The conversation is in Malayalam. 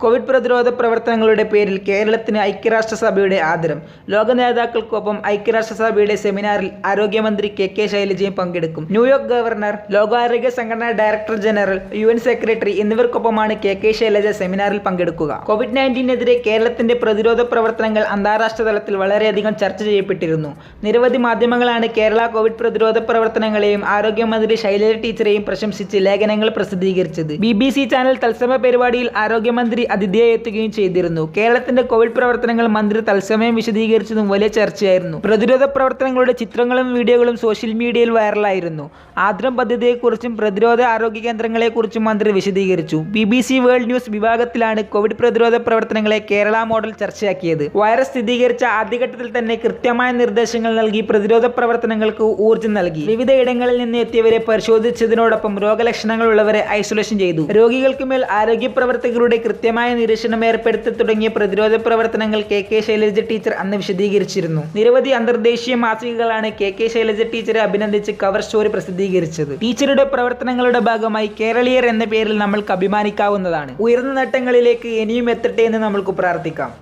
കോവിഡ് പ്രതിരോധ പ്രവർത്തനങ്ങളുടെ പേരിൽ കേരളത്തിന് ഐക്യരാഷ്ട്രസഭയുടെ ആദരം. ലോക നേതാക്കൾക്കൊപ്പം ഐക്യരാഷ്ട്രസഭയുടെ സെമിനാറിൽ ആരോഗ്യമന്ത്രി കെ ശൈലജയും പങ്കെടുക്കും. ന്യൂയോർക്ക് ഗവർണർ, ലോകാരോഗ്യ സംഘടനാ ഡയറക്ടർ ജനറൽ, UN സെക്രട്ടറി എന്നിവർക്കൊപ്പമാണ് കെ ശൈലജ സെമിനാറിൽ പങ്കെടുക്കുക. കോവിഡ്-19-നെതിരെ കേരളത്തിന്റെ പ്രതിരോധ പ്രവർത്തനങ്ങൾ അന്താരാഷ്ട്ര തലത്തിൽ വളരെയധികം ചർച്ച ചെയ്യപ്പെട്ടിരുന്നു. നിരവധി മാധ്യമങ്ങളാണ് കേരള കോവിഡ് പ്രതിരോധ പ്രവർത്തനങ്ങളെയും ആരോഗ്യമന്ത്രി ശൈലജ ടീച്ചറെയും പ്രശംസിച്ച് ലേഖനങ്ങൾ പ്രസിദ്ധീകരിച്ചത്. BBC ചാനൽ തത്സമയ പരിപാടിയിൽ ആരോഗ്യമന്ത്രി അതിഥിയായി എത്തുകയും ചെയ്തിരുന്നു. കേരളത്തിന്റെ കോവിഡ് പ്രവർത്തനങ്ങൾ മന്ത്രി തത്സമയം വിശദീകരിച്ചതും വലിയ ചർച്ചയായിരുന്നു. പ്രതിരോധ പ്രവർത്തനങ്ങളുടെ ചിത്രങ്ങളും വീഡിയോകളും സോഷ്യൽ മീഡിയയിൽ വൈറലായിരുന്നു. ആദ്രം പദ്ധതിയെക്കുറിച്ചും പ്രതിരോധ ആരോഗ്യ കേന്ദ്രങ്ങളെക്കുറിച്ചും മന്ത്രി വിശദീകരിച്ചു. BBC വേൾഡ് ന്യൂസ് വിഭാഗത്തിലാണ് കോവിഡ് പ്രതിരോധ പ്രവർത്തനങ്ങളെ കേരള മോഡൽ ചർച്ചയാക്കിയത്. വൈറസ് സ്ഥിരീകരിച്ച ആദ്യഘട്ടത്തിൽ തന്നെ കൃത്യമായ നിർദ്ദേശങ്ങൾ നൽകി പ്രതിരോധ പ്രവർത്തനങ്ങൾക്ക് ഊർജ്ജം നൽകി. വിവിധ ഇടങ്ങളിൽ നിന്ന് എത്തിയവരെ പരിശോധിച്ചതിനോടൊപ്പം രോഗലക്ഷണങ്ങളുള്ളവരെ ഐസൊലേഷൻ ചെയ്തു. രോഗികൾക്ക് മേൽ ആരോഗ്യ പ്രവർത്തകരുടെ കൃത്യമായ നിരീക്ഷണം ഏർപ്പെടുത്തി തുടങ്ങിയ പ്രതിരോധ പ്രവർത്തനങ്ങൾ കെ ശൈലജ ടീച്ചർ അന്ന് വിശദീകരിച്ചിരുന്നു. നിരവധി അന്തർദേശീയ മാസികകളാണ് കെ ശൈലജ ടീച്ചറെ അഭിനന്ദിച്ച് കവർ സ്റ്റോറി പ്രസിദ്ധീകരിച്ചത്. ടീച്ചറുടെ പ്രവർത്തനങ്ങളുടെ ഭാഗമായി കേരളീയർ എന്ന പേരിൽ നമ്മൾക്ക് അഭിമാനിക്കാവുന്നതാണ്. ഉയർന്ന നേട്ടങ്ങളിലേക്ക് ഇനിയും എത്തട്ടെ എന്ന് നമ്മൾക്ക് പ്രാർത്ഥിക്കാം.